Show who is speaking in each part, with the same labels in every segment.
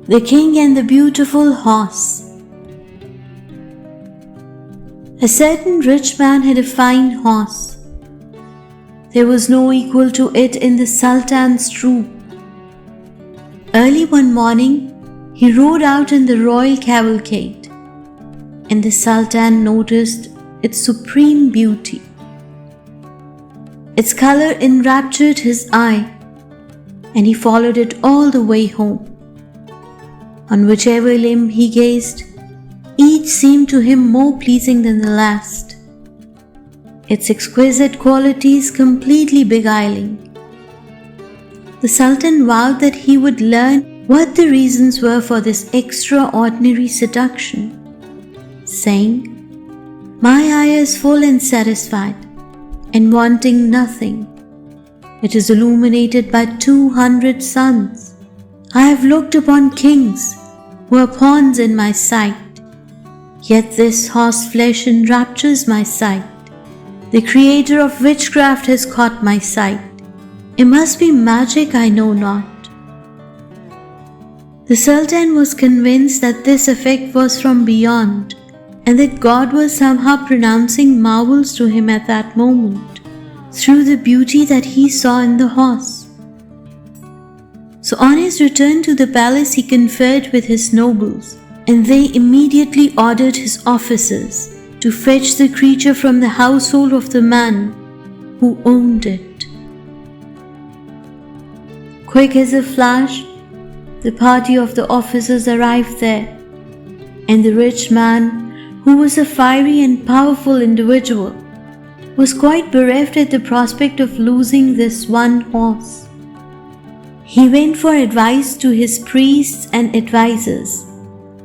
Speaker 1: The King and the Beautiful Horse. A certain rich man had a fine horse. There was no equal to it in the Sultan's troop. Early one morning, he rode out in the royal cavalcade, and the Sultan noticed its supreme beauty. Its color enraptured his eye, and he followed it all the way home. On whichever limb he gazed, each seemed to him more pleasing than the last, its exquisite qualities completely beguiling. The Sultan vowed that he would learn what the reasons were for this extraordinary seduction, saying, "My eye is full and satisfied, and wanting nothing. It is illuminated by 200 suns. I have looked upon kings who are pawns in my sight. Yet this horseflesh enraptures my sight. The creator of witchcraft has caught my sight. It must be magic I know not." The Sultan was convinced that this effect was from beyond, and that God was somehow pronouncing marvels to him at that moment, through the beauty that he saw in the horse. So on his return to the palace, he conferred with his nobles, and they immediately ordered his officers to fetch the creature from the household of the man who owned it. Quick as a flash, the party of the officers arrived there, and the rich man, who was a fiery and powerful individual, was quite bereft at the prospect of losing this one horse. He went for advice to his priests and advisors,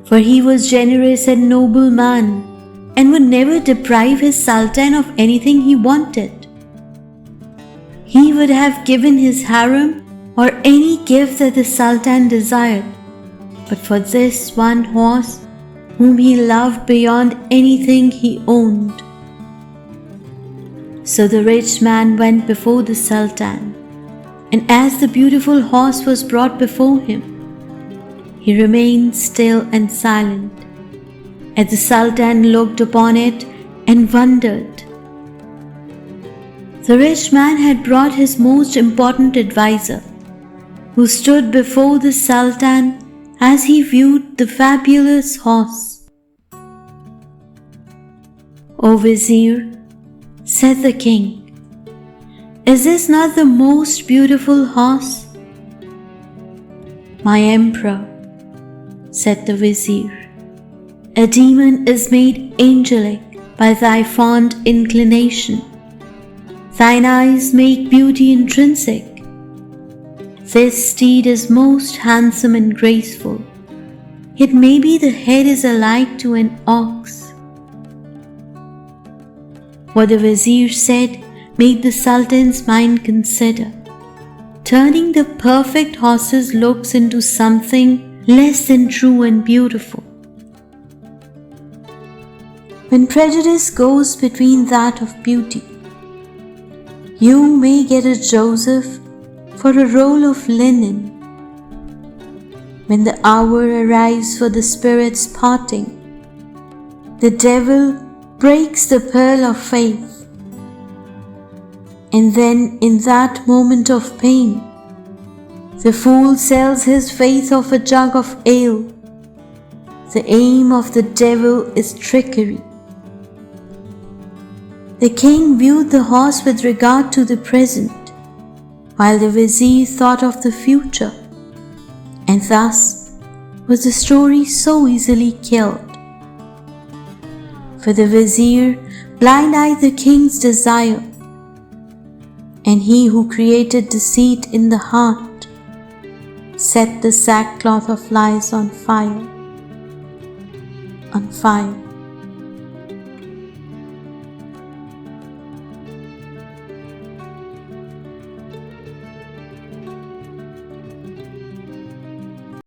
Speaker 1: for he was generous and noble man, and would never deprive his Sultan of anything he wanted. He would have given his harem or any gift that the Sultan desired, but for this one horse, whom he loved beyond anything he owned. So the rich man went before the Sultan, and as the beautiful horse was brought before him, he remained still and silent, as the Sultan looked upon it and wondered. The rich man had brought his most important advisor, who stood before the Sultan as he viewed the fabulous horse. "O Vizier," said the king, "is this not the most beautiful horse?" "My emperor," said the Vizier, "a demon is made angelic by thy fond inclination. Thine eyes make beauty intrinsic. This steed is most handsome and graceful, yet maybe the head is alike to an ox." What the Vizier said made the Sultan's mind consider, turning the perfect horse's looks into something less than true and beautiful. When prejudice goes between that of beauty, you may get a Joseph for a roll of linen. When the hour arrives for the spirit's parting, the devil breaks the pearl of faith. And then in that moment of pain, the fool sells his faith of a jug of ale. The aim of the devil is trickery. The king viewed the horse with regard to the present, while the Vizier thought of the future, and thus was the story so easily killed. For the Vizier blind-eyed the king's desire, and he who created deceit in the heart set the sackcloth of lies on fire.